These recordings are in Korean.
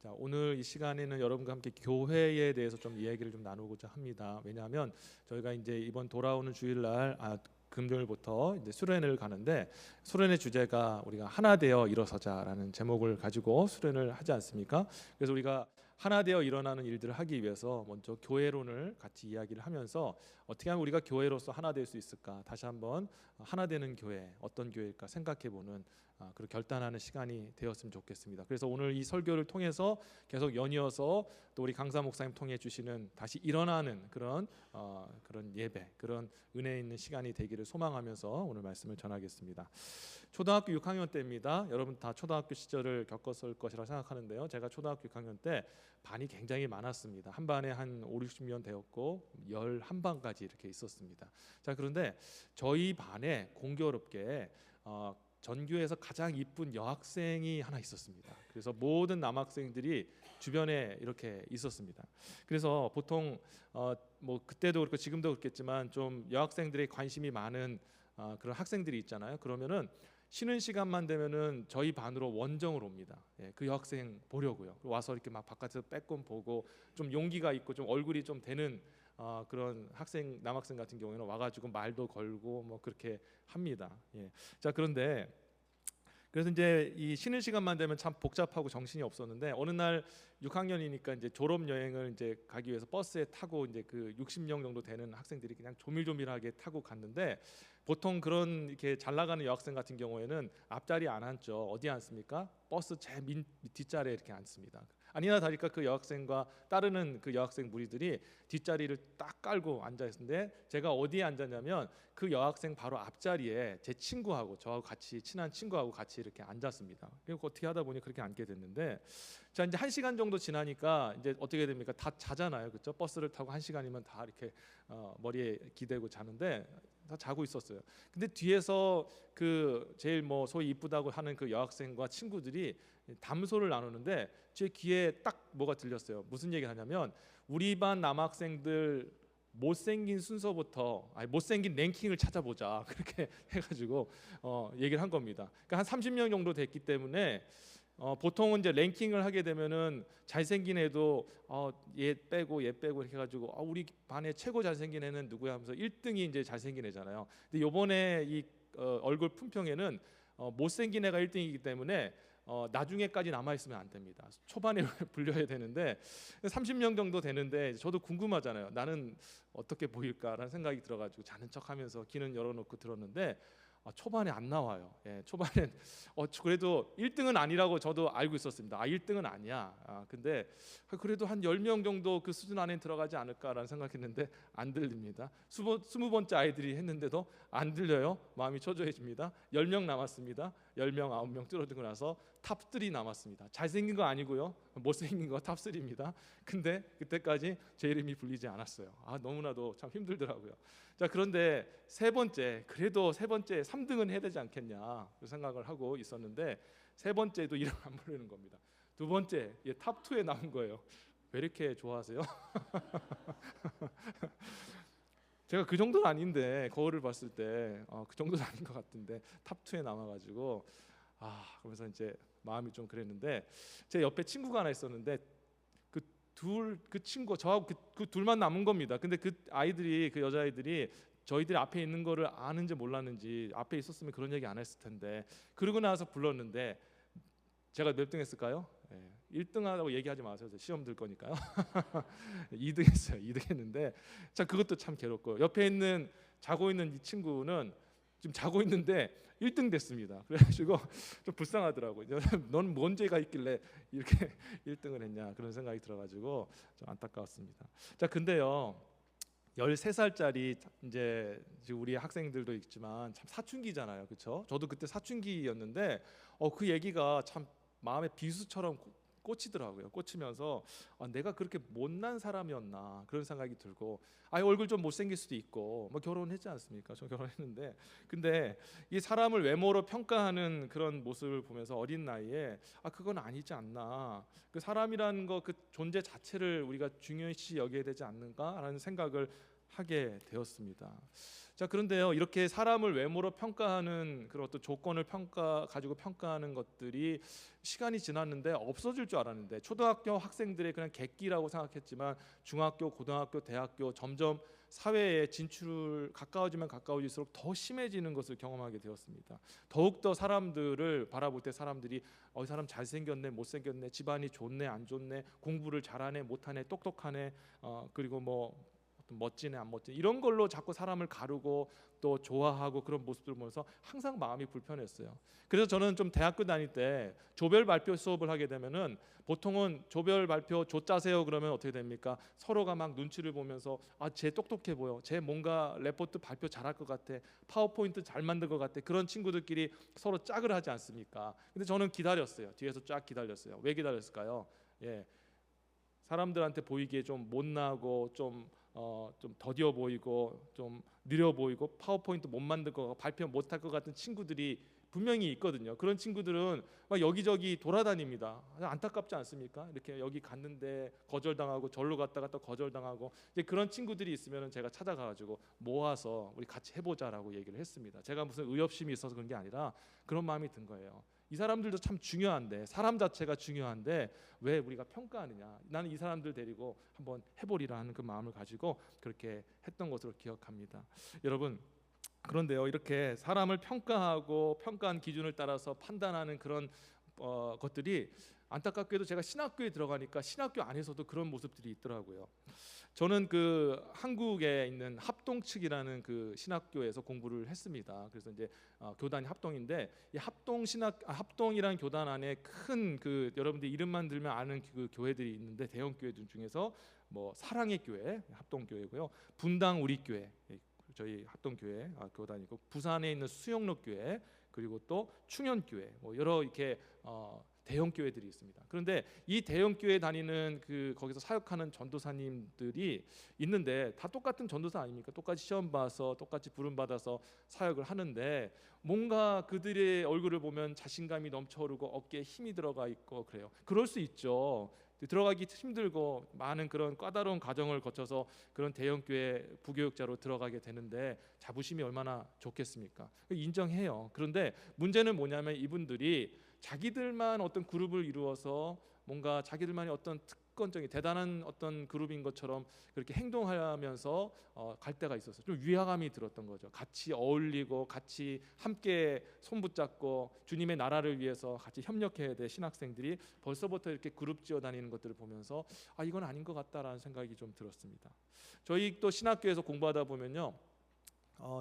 자, 오늘 이 시간에는 여러분과 함께 교회에 대해서 좀 이야기를 좀 나누고자 합니다. 왜냐하면 저희가 이제 이번 돌아오는 주일날 금요일부터 이제 수련회를 가는데, 수련회 주제가 우리가 하나 되어 일어서자라는 제목을 가지고 수련을 하지 않습니까? 그래서 우리가 하나 되어 일어나는 일들을 하기 위해서 먼저 교회론을 같이 이야기를 하면서 어떻게 하면 우리가 교회로서 하나 될 수 있을까, 다시 한번 하나 되는 교회, 어떤 교회일까 생각해보는 그리고 결단하는 시간이 되었으면 좋겠습니다. 그래서 오늘 이 설교를 통해서 계속 연이어서 또 우리 강사 목사님 통해 주시는 다시 일어나는 그런 예배, 그런 은혜 있는 시간이 되기를 소망하면서 오늘 말씀을 전하겠습니다. 초등학교 6학년 때입니다. 여러분 다 초등학교 시절을 겪었을 것이라 생각하는데요. 제가 초등학교 6학년 때 반이 굉장히 많았습니다. 한 반에 한 5, 60명 되었고 11반까지 이렇게 있었습니다. 자, 그런데 저희 반에 공교롭게 전교에서 가장 이쁜 여학생이 하나 있었습니다. 그래서 모든 남학생들이 주변에 이렇게 있었습니다. 그래서 보통 뭐 그때도 그렇고 지금도 그렇겠지만 좀 여학생들의 관심이 많은 그런 학생들이 있잖아요. 그러면은 쉬는 시간만 되면은 저희 반으로 원정을 옵니다. 예, 그 여학생 보려고요. 와서 이렇게 막 바깥에서 빼꼼 보고, 좀 용기가 있고 좀 얼굴이 좀 되는 그런 남학생 같은 경우에는 와가지고 말도 걸고 뭐 그렇게 합니다. 예. 자, 그래서 이제 이 쉬는 시간만 되면 참 복잡하고 정신이 없었는데, 어느 날 6학년이니까 이제 졸업 여행을 이제 가기 위해서 버스에 타고 이제 그 60명 정도 되는 학생들이 그냥 조밀조밀하게 타고 갔는데, 보통 그런 이렇게 잘 나가는 여학생 같은 경우에는 앞자리에 안 앉죠. 어디에 앉습니까? 버스 제 뒷자리에 이렇게 앉습니다. 아니나 다를까 그 여학생과 따르는 그 여학생 무리들이 뒷자리를 딱 깔고 앉아 있는데, 제가 어디에 앉았냐면 그 여학생 바로 앞자리에 제 친구하고, 저하고 같이 친한 친구하고 같이 이렇게 앉았습니다. 그리고 어떻게 하다 보니 그렇게 앉게 됐는데, 자, 이제 1시간 정도 지나니까 이제 어떻게 됩니까? 다 자잖아요, 그렇죠? 버스를 타고 1시간이면 다 이렇게 머리에 기대고 자는데 다 자고 있었어요. 근데 뒤에서 그 제일 뭐 소위 이쁘다고 하는 그 여학생과 친구들이 담소를 나누는데 제 귀에 딱 뭐가 들렸어요. 무슨 얘기를 하냐면, 우리 반 남학생들 못생긴 순서부터, 못생긴 랭킹을 찾아보자, 그렇게 해가지고 얘기를 한 겁니다. 그러니까 한 30명 정도 됐기 때문에 보통은 이제 랭킹을 하게 되면은 잘생긴 애도 얘 빼고 이렇게 해가지고 우리 반에 최고 잘생긴 애는 누구야 하면서 1등이 이제 잘생긴 애잖아요. 근데 요번에 이 얼굴 품평에는 못생긴 애가 1등이기 때문에 나중에까지 남아있으면 안 됩니다. 초반에 불려야 되는데 30명 정도 되는데, 저도 궁금하잖아요. 나는 어떻게 보일까라는 생각이 들어가지고 자는 척하면서 귀는 열어놓고 들었는데 초반에 안 나와요. 예, 초반엔 그래도 1등은 아니라고 저도 알고 있었습니다. 1등은 아니야. 근데 그래도 한 10명 정도 그 수준 안에 들어가지 않을까라는 생각했는데 안 들립니다. 20번째 아이들이 했는데도 안 들려요. 마음이 초조해집니다. 10명 남았습니다. 10명, 9명 줄어들고 나서 탑3 남았습니다. 잘생긴 거 아니고요, 못생긴 거 탑3입니다. 근데 그때까지 제 이름이 불리지 않았어요. 너무나도 참 힘들더라고요. 자, 그런데 그래도 세 번째 3등은 해야 되지 않겠냐 그 생각을 하고 있었는데, 세 번째도 이름 안 부르는 겁니다. 두 번째 탑2에 나온 거예요. 왜 이렇게 좋아하세요? 제가 그 정도는 아닌데, 거울을 봤을 때 그 정도는 아닌 것 같은데 탑2에 남아가지고 그러면서 이제 마음이 좀 그랬는데, 제 옆에 친구가 하나 있었는데 그 친구 저하고 그 둘만 남은 겁니다. 근데 그 아이들이, 그 여자아이들이 저희들이 앞에 있는 거를 아는지 몰랐는지, 앞에 있었으면 그런 얘기 안 했을 텐데, 그러고 나서 불렀는데 제가 몇 등 했을까요? 1등 하라고 얘기하지 마세요. 시험 들 거니까요. 2등 했어요. 2등 했는데, 자, 그것도 참 괴롭고, 옆에 자고 있는 이 친구는 지금 자고 있는데 1등 됐습니다. 그래가지고 좀 불쌍하더라고요. 넌 뭔 죄가 있길래 이렇게 1등을 했냐, 그런 생각이 들어가지고 좀 안타까웠습니다. 자, 근데요, 13살짜리 이제 우리 학생들도 있지만 참 사춘기잖아요, 그렇죠? 저도 그때 사춘기였는데 그 얘기가 참 마음에 비수처럼 꽂히더라고요. 꽂히면서 내가 그렇게 못난 사람이었나, 그런 생각이 들고, 얼굴 좀 못생길 수도 있고, 뭐 결혼했지 않습니까? 저 결혼했는데, 근데 이 사람을 외모로 평가하는 그런 모습을 보면서 어린 나이에 그건 아니지 않나, 그 사람이라는 거, 그 존재 자체를 우리가 중요시 여겨야 되지 않는가라는 생각을 하게 되었습니다. 자, 그런데요, 이렇게 사람을 외모로 평가하는 그런 어떤 조건을 가지고 평가하는 것들이 시간이 지났는데 없어질 줄 알았는데, 초등학교 학생들의 그냥 객기라고 생각했지만 중학교, 고등학교, 대학교 점점 사회에 진출 가까워지면 가까워질수록 더 심해지는 것을 경험하게 되었습니다. 더욱더 사람들을 바라볼 때 사람들이 이 사람 잘생겼네, 못생겼네, 집안이 좋네, 안 좋네, 공부를 잘하네, 못하네, 똑똑하네, 그리고 뭐 멋지네, 안 멋지네, 이런 걸로 자꾸 사람을 가르고 또 좋아하고 그런 모습들을 보면서 항상 마음이 불편했어요. 그래서 저는 좀 대학교 다닐 때 조별 발표 수업을 하게 되면은, 보통은 조별 발표 조 짜세요 그러면 어떻게 됩니까? 서로가 막 눈치를 보면서 쟤 똑똑해 보여, 쟤 뭔가 레포트 발표 잘할 것 같아, 파워포인트 잘 만들 것 같아, 그런 친구들끼리 서로 짝을 하지 않습니까? 근데 저는 기다렸어요. 뒤에서 쫙 기다렸어요. 왜 기다렸을까요? 예, 사람들한테 보이기에 좀 못나고 좀 더디어 보이고 좀 느려 보이고 파워포인트 못 만들 거, 발표 못할 것 같은 친구들이 분명히 있거든요. 그런 친구들은 막 여기저기 돌아다닙니다. 안타깝지 않습니까? 이렇게 여기 갔는데 거절당하고 절로 갔다가 또 거절당하고, 이제 그런 친구들이 있으면 제가 찾아가가지고 모아서 우리 같이 해보자라고 얘기를 했습니다. 제가 무슨 의협심이 있어서 그런 게 아니라 그런 마음이 든 거예요. 이 사람들도 참 중요한데, 사람 자체가 중요한데 왜 우리가 평가하느냐, 나는 이 사람들 데리고 한번 해보리라 하는 그 마음을 가지고 그렇게 했던 것으로 기억합니다. 여러분, 그런데요, 이렇게 사람을 평가하고 평가한 기준을 따라서 판단하는 그런 것들이 안타깝게도 제가 신학교에 들어가니까 신학교 안에서도 그런 모습들이 있더라고요. 저는 그 한국에 있는 합동 측이라는 그 신학교에서 공부를 했습니다. 그래서 이제 교단이 합동인데, 이 합동이라는 교단 안에 큰 그 여러분들 이름만 들면 아는 그 교회들이 있는데, 대형 교회들 중에서 뭐 사랑의 교회 합동교회고요, 분당 우리교회 저희 합동교회 교단이고, 부산에 있는 수영록 교회, 그리고 또 충현교회, 뭐 여러 이렇게 대형 교회들이 있습니다. 그런데 이 대형 교회 다니는 그 거기서 사역하는 전도사님들이 있는데 다 똑같은 전도사 아닙니까? 똑같이 시험 봐서 똑같이 부름 받아서 사역을 하는데, 뭔가 그들의 얼굴을 보면 자신감이 넘쳐오르고 어깨에 힘이 들어가 있고 그래요. 그럴 수 있죠. 들어가기 힘들고 많은 그런 까다로운 과정을 거쳐서 그런 대형 교회 부교육자로 들어가게 되는데 자부심이 얼마나 좋겠습니까? 인정해요. 그런데 문제는 뭐냐면, 이분들이 자기들만 어떤 그룹을 이루어서 뭔가 자기들만의 어떤 특권적인 대단한 어떤 그룹인 것처럼 그렇게 행동하면서 갈 때가 있었어요. 좀 위화감이 들었던 거죠. 같이 어울리고 같이 함께 손붙잡고 주님의 나라를 위해서 같이 협력해야 될 신학생들이 벌써부터 이렇게 그룹 지어 다니는 것들을 보면서 이건 아닌 것 같다라는 생각이 좀 들었습니다. 저희 또 신학교에서 공부하다 보면요,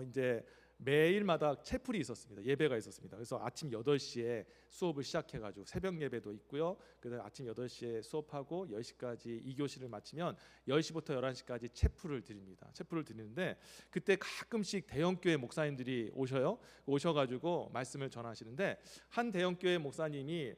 이제 매일마다 채플이 있었습니다. 예배가 있었습니다. 그래서 아침 8시에 수업을 시작해가지고 새벽 예배도 있고요. 그다음에 아침 8시에 수업하고 10시까지 2교시를 마치면 10시부터 11시까지 채플을 드립니다. 채플을 드리는데, 그때 가끔씩 대형교회 목사님들이 오셔가지고 말씀을 전하시는데, 한 대형교회 목사님이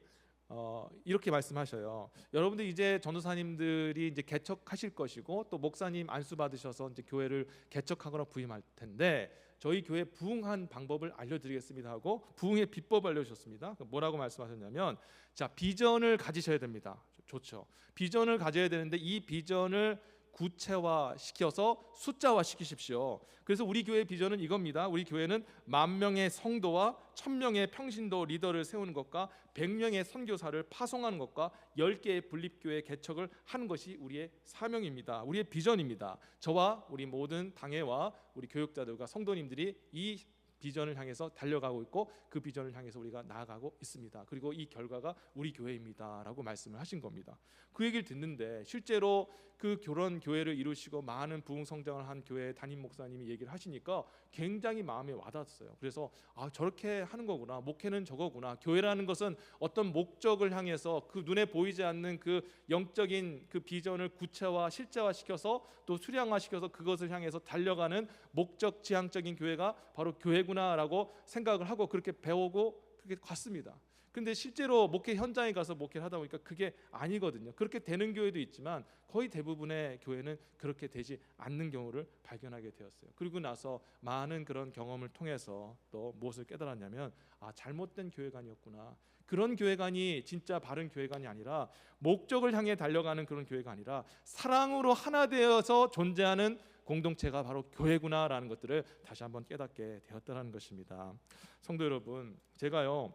이렇게 말씀하셔요. 여러분들 이제 전도사님들이 이제 개척하실 것이고 또 목사님 안수 받으셔서 이제 교회를 개척하거나 부임할 텐데, 저희 교회 부흥한 방법을 알려드리겠습니다 하고 부흥의 비법을 알려주셨습니다. 뭐라고 말씀하셨냐면, 자, 비전을 가지셔야 됩니다. 좋죠. 비전을 가져야 되는데 이 비전을 구체화 시켜서 숫자화 시키십시오. 그래서 우리 교회의 비전은 이겁니다. 우리 교회는 10,000명의 성도와 1,000명의 평신도 리더를 세우는 것과 100명의 선교사를 파송하는 것과 10개의 분립교회 개척을 하는 것이 우리의 사명입니다. 우리의 비전입니다. 저와 우리 모든 당회와 우리 교육자들과 성도님들이 이 비전을 향해서 달려가고 있고 그 비전을 향해서 우리가 나아가고 있습니다. 그리고 이 결과가 우리 교회입니다 라고 말씀을 하신 겁니다. 그 얘기를 듣는데, 실제로 그 그런 교회를 이루시고 많은 부흥 성장을 한 교회 담임 목사님이 얘기를 하시니까 굉장히 마음에 와닿았어요. 그래서 저렇게 하는 거구나, 목회는 저거구나, 교회라는 것은 어떤 목적을 향해서 그 눈에 보이지 않는 그 영적인 그 비전을 구체화 실제화 시켜서 또 수량화 시켜서 그것을 향해서 달려가는 목적 지향적인 교회가 바로 교회구나라고 생각을 하고 그렇게 배우고 그렇게 갔습니다. 근데 실제로 목회 현장에 가서 목회를 하다 보니까 그게 아니거든요. 그렇게 되는 교회도 있지만 거의 대부분의 교회는 그렇게 되지 않는 경우를 발견하게 되었어요. 그리고 나서 많은 그런 경험을 통해서 또 무엇을 깨달았냐면, 잘못된 교회관이었구나. 그런 교회관이 진짜 바른 교회관이 아니라 목적을 향해 달려가는 그런 교회가 아니라 사랑으로 하나 되어서 존재하는 공동체가 바로 교회구나라는 것들을 다시 한번 깨닫게 되었다는 것입니다. 성도 여러분, 제가요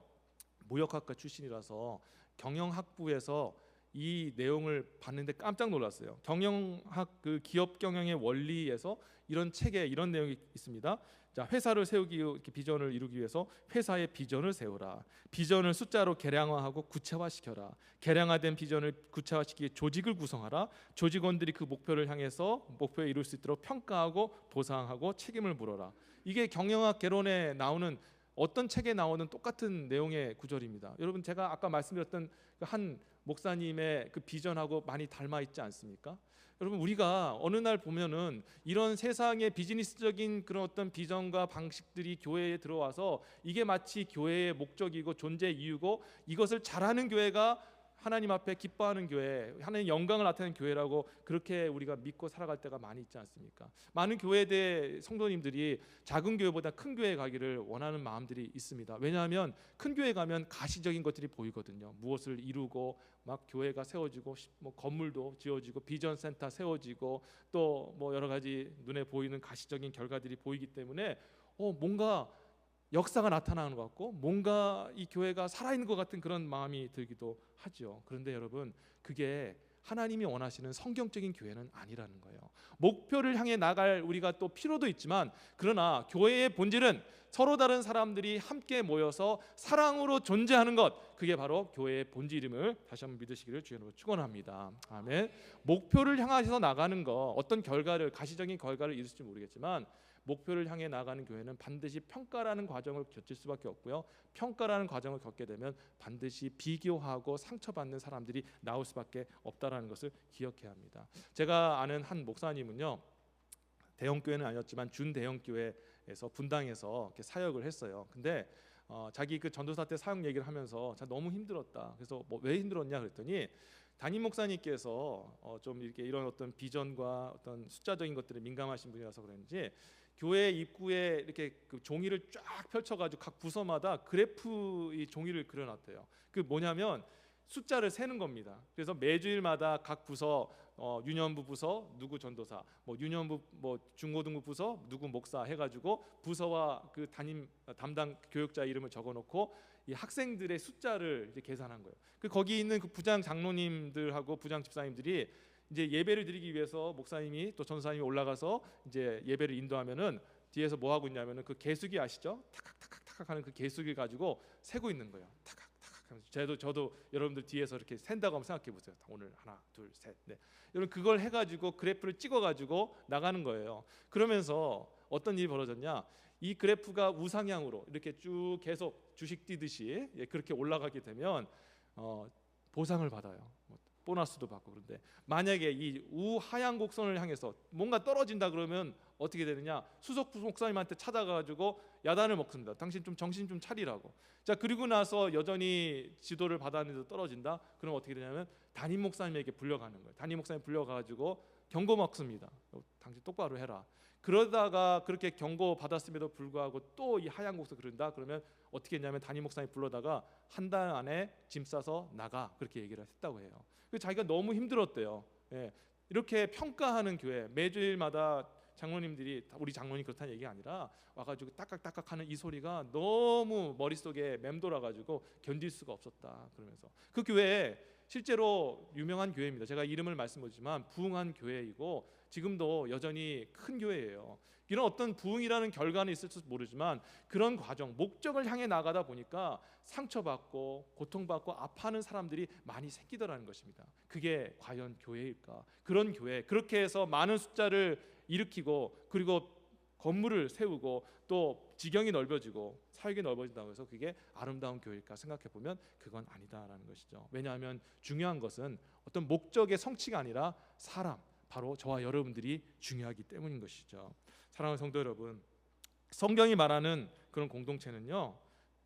무역학과 출신이라서 경영학부에서 이 내용을 봤는데 깜짝 놀랐어요. 경영학 그 기업 경영의 원리에서 이런 책에 이런 내용이 있습니다. 자, 회사를 세우기 비전을 이루기 위해서 회사의 비전을 세우라. 비전을 숫자로 계량화하고 구체화시켜라. 계량화된 비전을 구체화시키기 조직을 구성하라. 조직원들이 그 목표를 향해서 목표에 이룰 수 있도록 평가하고 보상하고 책임을 물어라. 이게 경영학 개론에 나오는 어떤 책에 나오는 똑같은 내용의 구절입니다. 여러분, 제가 아까 말씀드렸던 한 목사님의 그 비전하고 많이 닮아 있지 않습니까? 여러분, 우리가 어느 날 보면은 이런 세상의 비즈니스적인 그런 어떤 비전과 방식들이 교회에 들어와서 이게 마치 교회의 목적이고 존재 이유고 이것을 잘하는 교회가 하나님 앞에 기뻐하는 교회, 하나님의 영광을 나타내는 교회라고 그렇게 우리가 믿고 살아갈 때가 많이 있지 않습니까? 많은 교회대 성도님들이 작은 교회보다 큰 교회 가기를 원하는 마음들이 있습니다. 왜냐하면 큰 교회 가면 가시적인 것들이 보이거든요. 무엇을 이루고 막 교회가 세워지고 뭐 건물도 지어지고 비전 센터 세워지고 또 뭐 여러 가지 눈에 보이는 가시적인 결과들이 보이기 때문에 뭔가 역사가 나타나는 것 같고 뭔가 이 교회가 살아있는 것 같은 그런 마음이 들기도 하죠. 그런데 여러분, 그게 하나님이 원하시는 성경적인 교회는 아니라는 거예요. 목표를 향해 나갈 우리가 또 필요도 있지만, 그러나 교회의 본질은 서로 다른 사람들이 함께 모여서 사랑으로 존재하는 것, 그게 바로 교회의 본질임을 다시 한번 믿으시기를 주님으로 축원합니다. 아멘. 목표를 향해서 나가는 거, 어떤 결과를 가시적인 결과를 이룰지 모르겠지만 목표를 향해 나가는 교회는 반드시 평가라는 과정을 겪을 수밖에 없고요. 평가라는 과정을 겪게 되면 반드시 비교하고 상처받는 사람들이 나올 수밖에 없다라는 것을 기억해야 합니다. 제가 아는 한 목사님은요, 대형 교회는 아니었지만 준대형 교회에서 분당에서 이렇게 사역을 했어요. 근데 자기 그 전도사 때 사역 얘기를 하면서 너무 힘들었다. 그래서 뭐 왜 힘들었냐 그랬더니 담임 목사님께서 좀 이렇게 이런 어떤 비전과 어떤 숫자적인 것들에 민감하신 분이라서 그런지 교회 입구에 이렇게 그 종이를 쫙 펼쳐가지고 각 부서마다 그래프 이 종이를 그려놨대요. 그 뭐냐면 숫자를 세는 겁니다. 그래서 매주일마다 각 부서 유년부 부서 누구 전도사, 뭐 유년부 뭐 중고등부 부서 누구 목사 해가지고 부서와 그 담당 교육자 이름을 적어놓고 이 학생들의 숫자를 이제 계산한 거예요. 그 거기 있는 그 부장 장로님들하고 부장 집사님들이 이제 예배를 드리기 위해서 목사님이 또 전사님이 올라가서 이제 예배를 인도하면은 뒤에서 뭐 하고 있냐면은 그 개수기 아시죠? 탁탁탁탁 하는 그 개수기 가지고 세고 있는 거예요. 탁탁탁 하면서 저도 여러분들 뒤에서 이렇게 센다고 한번 생각해 보세요. 오늘 하나, 둘, 셋, 넷. 여러분 그걸 해가지고 그래프를 찍어가지고 나가는 거예요. 그러면서 어떤 일이 벌어졌냐? 이 그래프가 우상향으로 이렇게 쭉 계속 주식 뛰듯이 그렇게 올라가게 되면 보상을 받아요. 보너스도 받고. 그런데 만약에 이 우하향 곡선을 향해서 뭔가 떨어진다 그러면 어떻게 되느냐? 수석 목사님한테 찾아가지고 야단을 먹습니다. 당신 좀 정신 좀 차리라고. 자, 그리고 나서 여전히 지도를 받았는데도 떨어진다? 그럼 어떻게 되냐면 담임 목사님에게 불려가는 거예요. 담임 목사님 불려가지고 경고 먹습니다. 당신 똑바로 해라. 그러다가 그렇게 경고 받았음에도 불구하고 또 이 하향 곡선 그런다? 그러면 어떻게 했냐면 담임 목사님 불러다가 한 달 안에 짐 싸서 나가, 그렇게 얘기를 했다고 해요. 자기가 너무 힘들었대요. 이렇게 평가하는 교회, 매주일마다 장로님들이, 우리 장로님 그렇다는 얘기가 아니라 와가지고 딱딱딱딱하는 이 소리가 너무 머릿속에 맴돌아가지고 견딜 수가 없었다 그러면서, 그 교회에 실제로 유명한 교회입니다. 제가 이름을 말씀드리지만 부흥한 교회이고 지금도 여전히 큰 교회예요. 이런 어떤 부흥이라는 결과는 있을지 모르지만 그런 과정, 목적을 향해 나가다 보니까 상처받고 고통받고 아파하는 사람들이 많이 생기더라는 것입니다. 그게 과연 교회일까? 그런 교회, 그렇게 해서 많은 숫자를 일으키고 그리고 건물을 세우고 또 지경이 넓어지고 사역이 넓어진다고 해서 그게 아름다운 교회일까 생각해 보면 그건 아니다라는 것이죠. 왜냐하면 중요한 것은 어떤 목적의 성취가 아니라 사람, 바로 저와 여러분들이 중요하기 때문인 것이죠. 사랑하는 성도 여러분, 성경이 말하는 그런 공동체는요,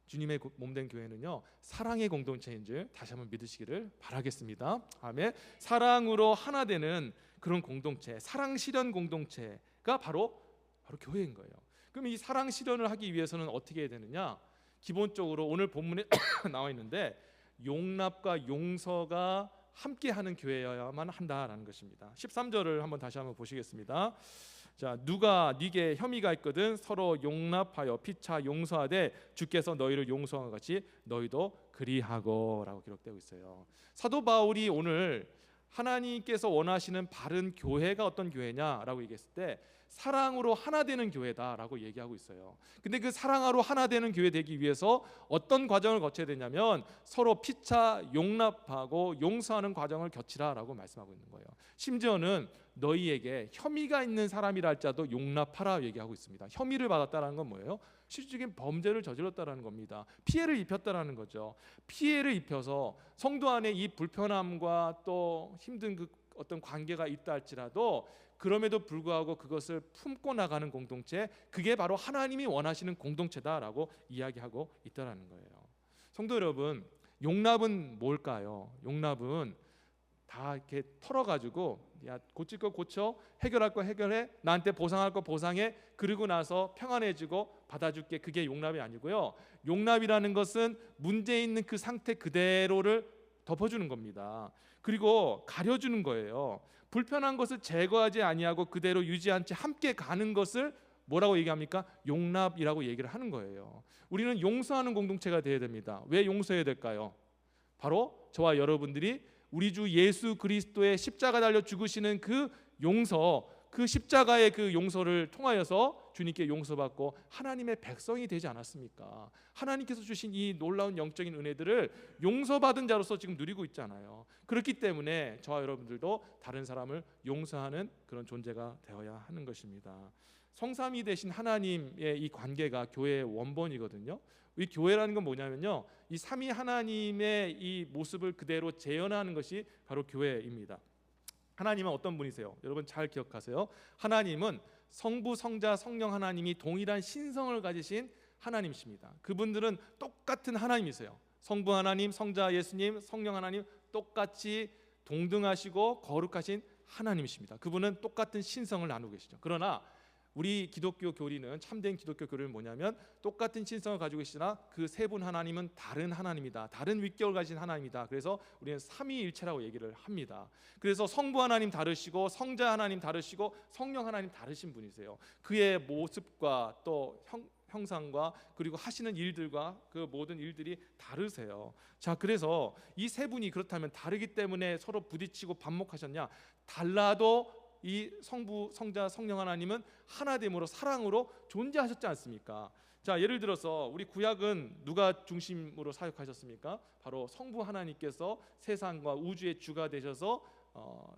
주님의 몸된 교회는요, 사랑의 공동체인 줄 다시 한번 믿으시기를 바라겠습니다. 아멘. 사랑으로 하나 되는 그런 공동체, 사랑 실현 공동체가 바로 교회인 거예요. 그럼 이 사랑 실현을 하기 위해서는 어떻게 해야 되느냐? 기본적으로 오늘 본문에 나와 있는데 용납과 용서가 함께하는 교회여야만 한다라는 것입니다. 13절을 다시 한번 보시겠습니다. 자, 누가 네게 혐의가 있거든 서로 용납하여 피차 용서하되 주께서 너희를 용서한 것 같이 너희도 그리하고라고 기록되고 있어요. 사도 바울이 오늘 하나님께서 원하시는 바른 교회가 어떤 교회냐라고 얘기했을 때 사랑으로 하나 되는 교회다라고 얘기하고 있어요. 근데 그 사랑으로 하나 되는 교회 되기 위해서 어떤 과정을 거쳐야 되냐면 서로 피차 용납하고 용서하는 과정을 거치라라고 말씀하고 있는 거예요. 심지어는 너희에게 혐의가 있는 사람이라 할지라도 용납하라 얘기하고 있습니다. 혐의를 받았다는 건 뭐예요? 실질적인 범죄를 저질렀다라는 겁니다. 피해를 입혔다라는 거죠. 피해를 입혀서 성도 안에 이 불편함과 또 힘든 그 어떤 관계가 있다 할지라도 그럼에도 불구하고 그것을 품고 나가는 공동체, 그게 바로 하나님이 원하시는 공동체다라고 이야기하고 있다라는 거예요. 성도 여러분, 용납은 뭘까요? 용납은 다 이렇게 털어가지고 야 고칠 거 고쳐, 해결할 거 해결해, 나한테 보상할 거 보상해, 그리고 나서 평안해지고 받아줄게, 그게 용납이 아니고요. 용납이라는 것은 문제 있는 그 상태 그대로를 덮어주는 겁니다. 그리고 가려주는 거예요. 불편한 것을 제거하지 아니하고 그대로 유지한 채 함께 가는 것을 뭐라고 얘기합니까? 용납이라고 얘기를 하는 거예요. 우리는 용서하는 공동체가 되어야 됩니다. 왜 용서해야 될까요? 바로 저와 여러분들이 우리 주 예수 그리스도의 십자가 달려 죽으시는 그 용서, 그 십자가의 그 용서를 통하여서 주님께 용서받고 하나님의 백성이 되지 않았습니까? 하나님께서 주신 이 놀라운 영적인 은혜들을 용서받은 자로서 지금 누리고 있잖아요. 그렇기 때문에 저와 여러분들도 다른 사람을 용서하는 그런 존재가 되어야 하는 것입니다. 성삼위 되신 하나님의 이 관계가 교회의 원본이거든요. 이 교회라는 건 뭐냐면요, 이 삼위 하나님의 이 모습을 그대로 재현하는 것이 바로 교회입니다. 하나님은 어떤 분이세요? 여러분 잘 기억하세요. 하나님은 성부, 성자, 성령 하나님이 동일한 신성을 가지신 하나님이십니다. 그분들은 똑같은 하나님이세요. 성부 하나님, 성자 예수님, 성령 하나님 똑같이 동등하시고 거룩하신 하나님이십니다. 그분은 똑같은 신성을 나누고 계시죠. 그러나 우리 기독교 교리는, 참된 기독교 교리는 뭐냐면 똑같은 신성을 가지고 계시나 그 세 분 하나님은 다른 하나님이다, 다른 윗격을 가진 하나님이다. 그래서 우리는 삼위일체라고 얘기를 합니다. 그래서 성부 하나님 다르시고 성자 하나님 다르시고 성령 하나님 다르신 분이세요. 그의 모습과 또 형상과 그리고 하시는 일들과 그 모든 일들이 다르세요. 자, 그래서 이 세 분이 그렇다면 다르기 때문에 서로 부딪히고 반목하셨냐? 달라도 이 성부, 성자, 성령 하나님은 하나됨으로 사랑으로 존재하셨지 않습니까? 자, 예를 들어서 우리 구약은 누가 중심으로 사역하셨습니까? 바로 성부 하나님께서 세상과 우주의 주가 되셔서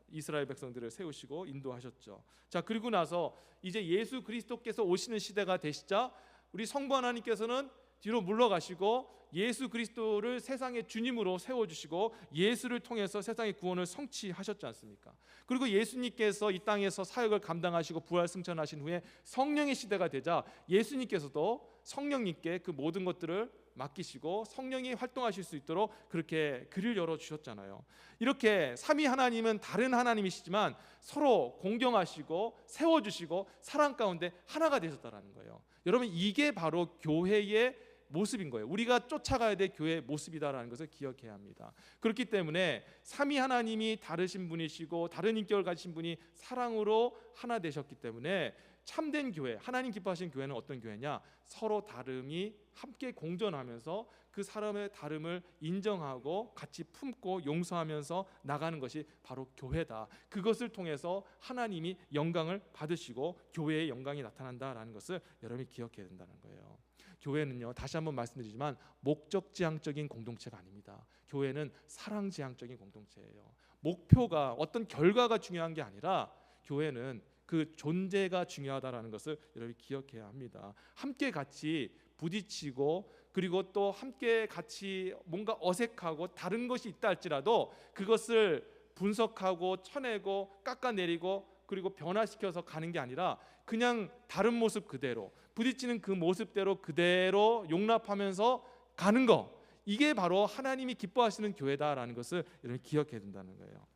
이스라엘 백성들을 세우시고 인도하셨죠. 자, 그리고 나서 이제 예수 그리스도께서 오시는 시대가 되시자 우리 성부 하나님께서는 뒤로 물러가시고 예수 그리스도를 세상의 주님으로 세워주시고 예수를 통해서 세상의 구원을 성취하셨지 않습니까? 그리고 예수님께서 이 땅에서 사역을 감당하시고 부활 승천하신 후에 성령의 시대가 되자 예수님께서도 성령님께 그 모든 것들을 맡기시고 성령이 활동하실 수 있도록 그렇게 길을 열어주셨잖아요. 이렇게 삼위 하나님은 다른 하나님이시지만 서로 공경하시고 세워주시고 사랑 가운데 하나가 되셨다는 거예요. 여러분, 이게 바로 교회의 모습인 거예요. 우리가 쫓아가야 될 교회의 모습이다라는 것을 기억해야 합니다. 그렇기 때문에 삼위 하나님이 다르신 분이시고 다른 인격을 가지신 분이 사랑으로 하나 되셨기 때문에 참된 교회, 하나님 기뻐하시는 교회는 어떤 교회냐? 서로 다름이 함께 공존하면서 그 사람의 다름을 인정하고 같이 품고 용서하면서 나가는 것이 바로 교회다. 그것을 통해서 하나님이 영광을 받으시고 교회의 영광이 나타난다라는 것을 여러분이 기억해야 된다는 거예요. 교회는요, 다시 한번 말씀드리지만 목적지향적인 공동체가 아닙니다. 교회는 사랑지향적인 공동체예요. 목표가 어떤 결과가 중요한 게 아니라 교회는 그 존재가 중요하다라는 것을 여러분이 기억해야 합니다. 함께 같이 부딪히고 그리고 또 함께 같이 뭔가 어색하고 다른 것이 있다 할지라도 그것을 분석하고 쳐내고 깎아내리고 그리고 변화시켜서 가는 게 아니라 그냥 다른 모습 그대로 부딪히는 그 모습대로 그대로 용납하면서 가는 거, 이게 바로 하나님이 기뻐하시는 교회다라는 것을 여러분 기억해야 된다는 거예요.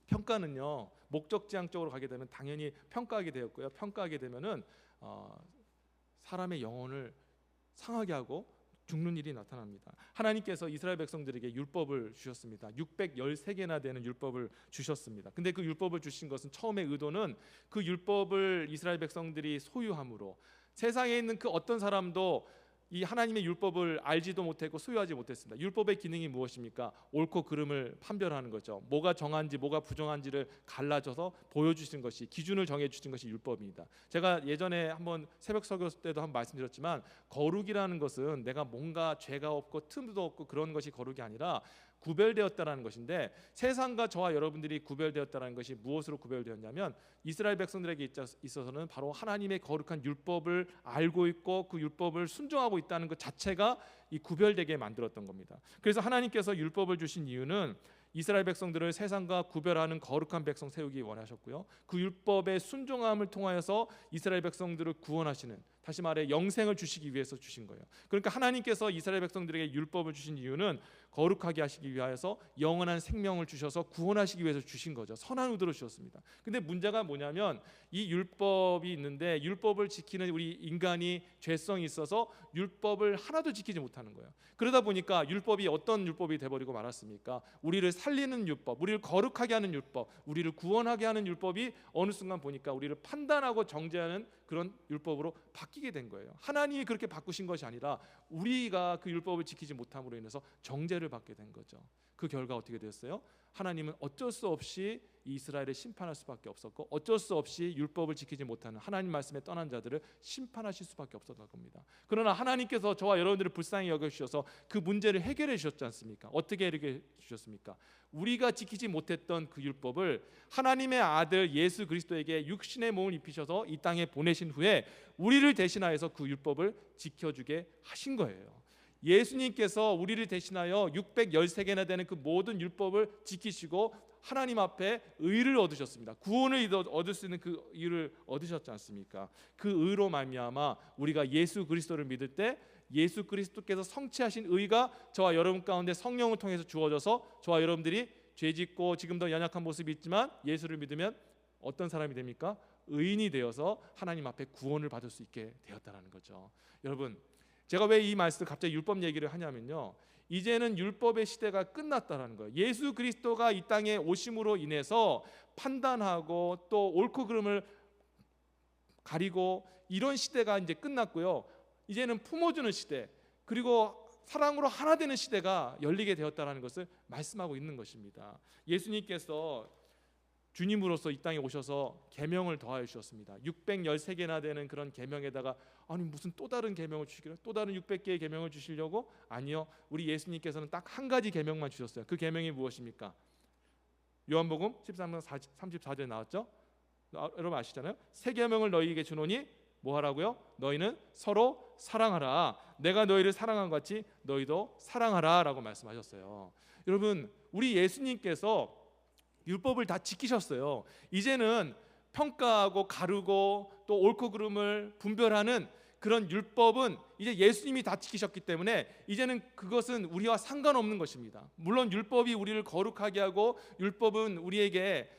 평가는요, 목적지향적으로 가게 되면 당연히 평가하게 되었고요. 평가하게 되면은 사람의 영혼을 상하게 하고 죽는 일이 나타납니다. 하나님께서 이스라엘 백성들에게 율법을 주셨습니다. 613개나 되는 율법을 주셨습니다. 근데 그 율법을 주신 것은 처음에 의도는 그 율법을 이스라엘 백성들이 소유함으로 세상에 있는 그 어떤 사람도 이 하나님의 율법을 알지도 못했고 소유하지 못했습니다. 율법의 기능이 무엇입니까? 옳고 그름을 판별하는 거죠. 뭐가 정한지 뭐가 부정한지를 갈라져서 보여주신 것이, 기준을 정해주신 것이 율법입니다. 제가 예전에 한번 새벽 설교 때도 한번 말씀드렸지만, 거룩이라는 것은 내가 뭔가 죄가 없고 틈도 없고 그런 것이 거룩이 아니라 구별되었다라는 것인데, 세상과 저와 여러분들이 구별되었다라는 것이 무엇으로 구별되었냐면, 이스라엘 백성들에게 있어서는 바로 하나님의 거룩한 율법을 알고 있고 그 율법을 순종하고 있다는 것 자체가 이 구별되게 만들었던 겁니다. 그래서 하나님께서 율법을 주신 이유는 이스라엘 백성들을 세상과 구별하는 거룩한 백성 세우기 원하셨고요, 그 율법의 순종함을 통하여서 이스라엘 백성들을 구원하시는, 다시 말해 영생을 주시기 위해서 주신 거예요. 그러니까 하나님께서 이스라엘 백성들에게 율법을 주신 이유는 거룩하게 하시기 위하여서 영원한 생명을 주셔서 구원하시기 위해서 주신 거죠. 선한 의도로 주셨습니다. 근데 문제가 뭐냐면, 이 율법이 있는데 율법을 지키는 우리 인간이 죄성이 있어서 율법을 하나도 지키지 못하는 거예요. 그러다 보니까 율법이 어떤 율법이 돼버리고 말았습니까? 우리를 살리는 율법, 우리를 거룩하게 하는 율법, 우리를 구원하게 하는 율법이 어느 순간 보니까 우리를 판단하고 정죄하는 그런 율법으로 바뀌게 된 거예요. 하나님이 그렇게 바꾸신 것이 아니라 우리가 그 율법을 지키지 못함으로 인해서 정죄를 받게 된 거죠. 그 결과 어떻게 되었어요? 하나님은 어쩔 수 없이 이스라엘을 심판할 수밖에 없었고, 어쩔 수 없이 율법을 지키지 못하는 하나님 말씀에 떠난 자들을 심판하실 수밖에 없었던 겁니다. 그러나 하나님께서 저와 여러분들을 불쌍히 여겨주셔서 그 문제를 해결해 주셨지 않습니까? 어떻게 해결해 주셨습니까? 우리가 지키지 못했던 그 율법을 하나님의 아들 예수 그리스도에게 육신의 몸을 입히셔서 이 땅에 보내신 후에 우리를 대신하여서 그 율법을 지켜주게 하신 거예요. 예수님께서 우리를 대신하여 613개나 되는 그 모든 율법을 지키시고 하나님 앞에 의를 얻으셨습니다. 구원을 얻을 수 있는 그 의를 얻으셨지 않습니까? 그 의로 말미암아 우리가 예수 그리스도를 믿을 때 예수 그리스도께서 성취하신 의가 저와 여러분 가운데 성령을 통해서 주어져서 저와 여러분들이 죄짓고 지금도 연약한 모습이 있지만 예수를 믿으면 어떤 사람이 됩니까? 의인이 되어서 하나님 앞에 구원을 받을 수 있게 되었다는 거죠. 여러분, 제가 왜 이 말씀 갑자기 율법 얘기를 하냐면요, 이제는 율법의 시대가 끝났다라는 거예요. 예수 그리스도가 이 땅에 오심으로 인해서 판단하고 또 옳고 그름을 가리고 이런 시대가 이제 끝났고요, 이제는 품어주는 시대, 그리고 사랑으로 하나 되는 시대가 열리게 되었다라는 것을 말씀하고 있는 것입니다. 예수님께서 주님으로서 이 땅에 오셔서 계명을 더하여 주셨습니다. 613개나 되는 그런 계명에다가 아니 무슨 또 다른 계명을 주시기로, 또 다른 600개의 계명을 주시려고? 아니요, 우리 예수님께서는 딱 한 가지 계명만 주셨어요. 그 계명이 무엇입니까? 요한복음 13장 34절에 나왔죠. 여러분 아시잖아요. 새 계명을 너희에게 주노니 뭐 하라고요? 너희는 서로 사랑하라. 내가 너희를 사랑한 것 같이 너희도 사랑하라 라고 말씀하셨어요. 여러분, 우리 예수님께서 율법을 다 지키셨어요. 이제는 평가하고 가르고 또 옳고 그름을 분별하는 그런 율법은 이제 예수님이 다 지키셨기 때문에 이제는 그것은 우리와 상관없는 것입니다. 물론 율법이 우리를 거룩하게 하고 율법은 우리에게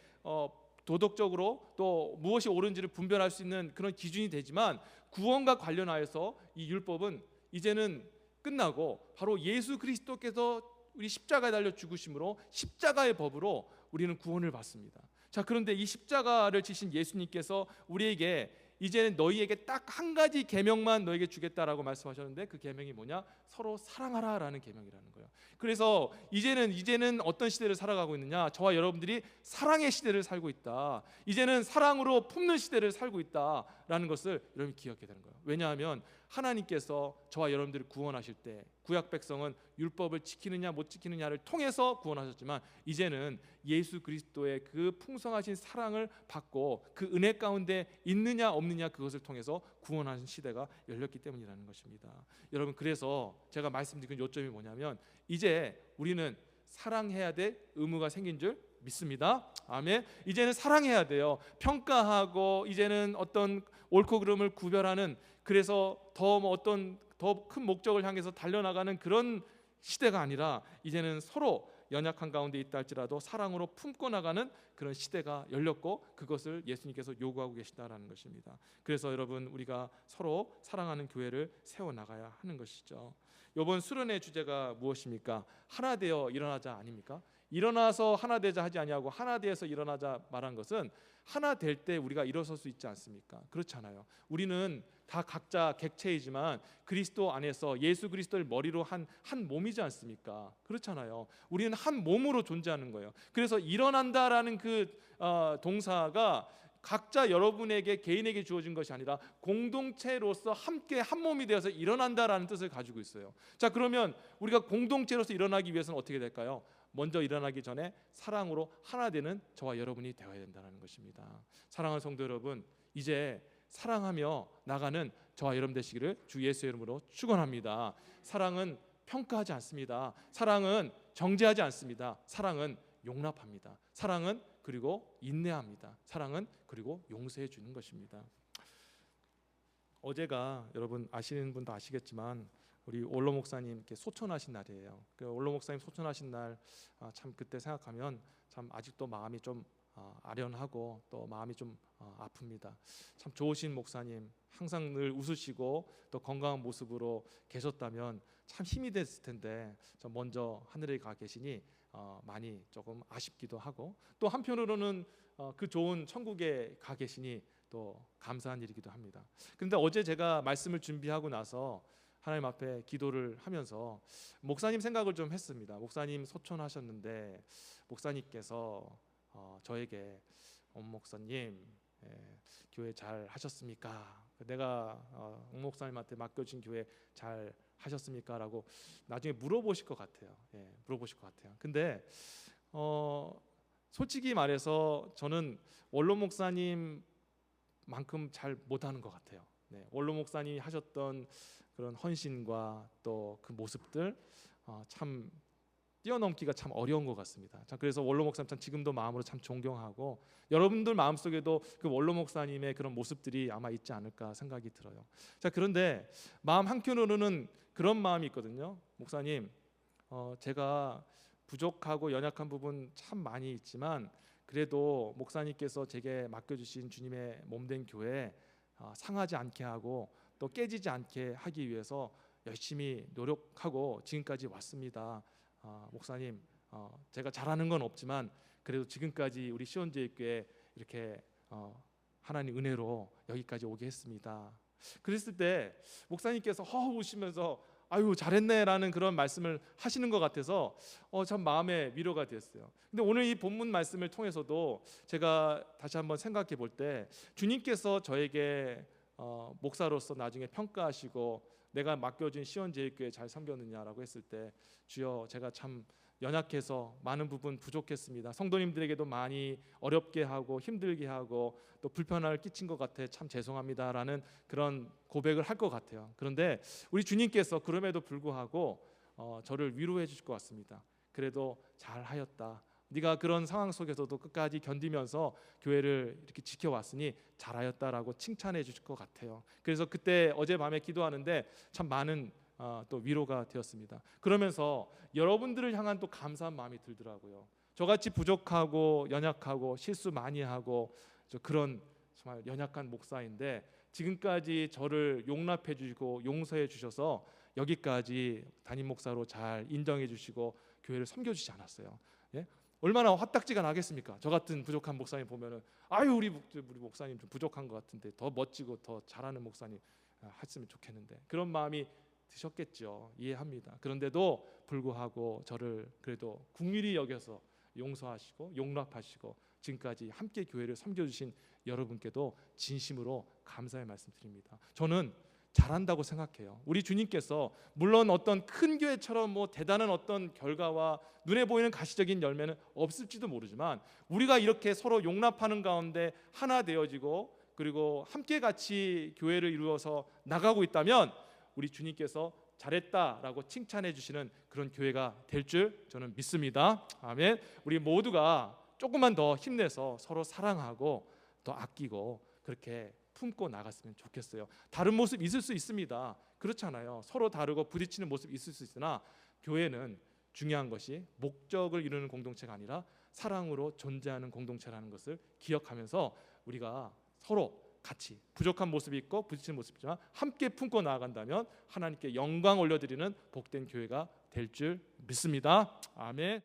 도덕적으로 또 무엇이 옳은지를 분별할 수 있는 그런 기준이 되지만, 구원과 관련하여서 이 율법은 이제는 끝나고 바로 예수 그리스도께서 우리 십자가에 달려 죽으심으로 십자가의 법으로 우리는 구원을 받습니다. 자, 그런데 이 십자가를 지신 예수님께서 우리에게 이제는 너희에게 딱 한 가지 계명만 너에게 주겠다라고 말씀하셨는데, 그 계명이 뭐냐? 서로 사랑하라라는 계명이라는 거예요. 그래서 이제는 어떤 시대를 살아가고 있느냐? 저와 여러분들이 사랑의 시대를 살고 있다. 이제는 사랑으로 품는 시대를 살고 있다라는 것을 여러분이 기억해야 되는 거예요. 왜냐하면 하나님께서 저와 여러분들을 구원하실 때 구약 백성은 율법을 지키느냐 못 지키느냐를 통해서 구원하셨지만, 이제는 예수 그리스도의 그 풍성하신 사랑을 받고 그 은혜 가운데 있느냐 없느냐 그것을 통해서 구원하신 시대가 열렸기 때문이라는 것입니다. 여러분, 그래서 제가 말씀드린 요점이 뭐냐면, 이제 우리는 사랑해야 될 의무가 생긴 줄 믿습니다. 아멘. 이제는 사랑해야 돼요. 평가하고 이제는 어떤 옳고 그름을 구별하는, 그래서 어떤 더 큰 목적을 향해서 달려나가는 그런 시대가 아니라 이제는 서로 연약한 가운데 있다 할지라도 사랑으로 품고 나가는 그런 시대가 열렸고, 그것을 예수님께서 요구하고 계시다라는 것입니다. 그래서 여러분, 우리가 서로 사랑하는 교회를 세워나가야 하는 것이죠. 이번 수련의 주제가 무엇입니까? 하나 되어 일어나자 아닙니까? 일어나서 하나 되자 하지 아니하고 하나 되어서 일어나자 말한 것은 하나 될 때 우리가 일어설 수 있지 않습니까? 그렇잖아요. 우리는 다 각자 객체이지만 그리스도 안에서 예수 그리스도를 머리로 한 몸이지 않습니까? 그렇잖아요. 우리는 한 몸으로 존재하는 거예요. 그래서 일어난다라는 그 동사가 각자 여러분에게 개인에게 주어진 것이 아니라 공동체로서 함께 한 몸이 되어서 일어난다라는 뜻을 가지고 있어요. 자, 그러면 우리가 공동체로서 일어나기 위해서는 어떻게 될까요? 먼저 일어나기 전에 사랑으로 하나 되는 저와 여러분이 되어야 된다는 것입니다. 사랑하는 성도 여러분, 이제 사랑하며 나가는 저와 여러분 되시기를 주 예수의 이름으로 축원합니다. 사랑은 평가하지 않습니다. 사랑은 정죄하지 않습니다. 사랑은 용납합니다. 사랑은 그리고 인내합니다. 사랑은 그리고 용서해 주는 것입니다. 어제가 여러분 아시는 분도 아시겠지만 우리 올로 목사님께 소천하신 날이에요. 그 올로 목사님 소천하신 날 참 그때 생각하면 참 아직도 마음이 좀 아련하고 또 마음이 좀 아픕니다. 참 좋으신 목사님, 항상 늘 웃으시고 또 건강한 모습으로 계셨다면 참 힘이 됐을 텐데 좀 먼저 하늘에 가 계시니 많이 조금 아쉽기도 하고 또 한편으로는 그 좋은 천국에 가 계시니 또 감사한 일이기도 합니다. 그런데 어제 제가 말씀을 준비하고 나서 하나님 앞에 기도를 하면서 목사님 생각을 좀 했습니다. 목사님 소천하셨는데 목사님께서 저에게 목사님 교회 잘 하셨습니까? 내가 목사님한테 맡겨진 교회 잘 하셨습니까? 라고 나중에 물어보실 것 같아요. 물어보실 것 같아요. 근데 솔직히 말해서 저는 원로 목사님만큼 잘 못하는 것 같아요. 원로 목사님이 하셨던 그런 헌신과 또 그 모습들 참 뛰어넘기가 참 어려운 것 같습니다. 자, 그래서 원로 목사님 참 지금도 마음으로 참 존경하고 여러분들 마음속에도 그 원로 목사님의 그런 모습들이 아마 있지 않을까 생각이 들어요. 자, 그런데 마음 한켠으로는 그런 마음이 있거든요. 목사님, 제가 부족하고 연약한 부분 참 많이 있지만 그래도 목사님께서 제게 맡겨주신 주님의 몸된 교회 상하지 않게 하고 또 깨지지 않게 하기 위해서 열심히 노력하고 지금까지 왔습니다. 목사님, 제가 잘하는 건 없지만 그래도 지금까지 우리 시온제일교회 이렇게 하나님 은혜로 여기까지 오게 했습니다. 그랬을 때 목사님께서 웃으시면서 아유 잘했네라는 그런 말씀을 하시는 것 같아서 참 마음에 위로가 됐어요. 근데 오늘 이 본문 말씀을 통해서도 제가 다시 한번 생각해 볼 때 주님께서 저에게 목사로서 나중에 평가하시고 내가 맡겨진 시온제일교회 잘 섬겼느냐라고 했을 때 주여 제가 참 연약해서 많은 부분 부족했습니다. 성도님들에게도 많이 어렵게 하고 힘들게 하고 또 불편함을 끼친 것 같아 참 죄송합니다라는 그런 고백을 할 것 같아요. 그런데 우리 주님께서 그럼에도 불구하고 저를 위로해 주실 것 같습니다. 그래도 잘하였다. 네가 그런 상황 속에서도 끝까지 견디면서 교회를 이렇게 지켜왔으니 잘하였다라고 칭찬해 주실 것 같아요. 그래서 그때 어젯밤에 기도하는데 참 많은 또 위로가 되었습니다. 그러면서 여러분들을 향한 또 감사한 마음이 들더라고요. 저같이 부족하고 연약하고 실수 많이 하고 그런 정말 연약한 목사인데 지금까지 저를 용납해 주시고 용서해 주셔서 여기까지 담임 목사로 잘 인정해 주시고 교회를 섬겨 주지 않았어요. 얼마나 화딱지가 나겠습니까? 저 같은 부족한 목사님 보면은 아유 우리 목사님 좀 부족한 것 같은데 더 멋지고 더 잘하는 목사님 했으면 좋겠는데 그런 마음이 드셨겠죠. 이해합니다. 그런데도 불구하고 저를 그래도 긍휼히 여겨서 용서하시고 용납하시고 지금까지 함께 교회를 섬겨주신 여러분께도 진심으로 감사의 말씀드립니다. 저는 잘한다고 생각해요. 우리 주님께서 물론 어떤 큰 교회처럼 대단한 어떤 결과와 눈에 보이는 가시적인 열매는 없을지도 모르지만 우리가 이렇게 서로 용납하는 가운데 하나 되어지고 그리고 함께 같이 교회를 이루어서 나가고 있다면 우리 주님께서 잘했다라고 칭찬해 주시는 그런 교회가 될 줄 저는 믿습니다. 아멘. 우리 모두가 조금만 더 힘내서 서로 사랑하고 더 아끼고 그렇게 품고 나갔으면 좋겠어요. 다른 모습 있을 수 있습니다. 그렇잖아요. 서로 다르고 부딪히는 모습 있을 수 있으나 교회는 중요한 것이 목적을 이루는 공동체가 아니라 사랑으로 존재하는 공동체라는 것을 기억하면서 우리가 서로 같이 부족한 모습이 있고 부딪히는 모습이 있지만 함께 품고 나아간다면 하나님께 영광 올려드리는 복된 교회가 될 줄 믿습니다. 아멘.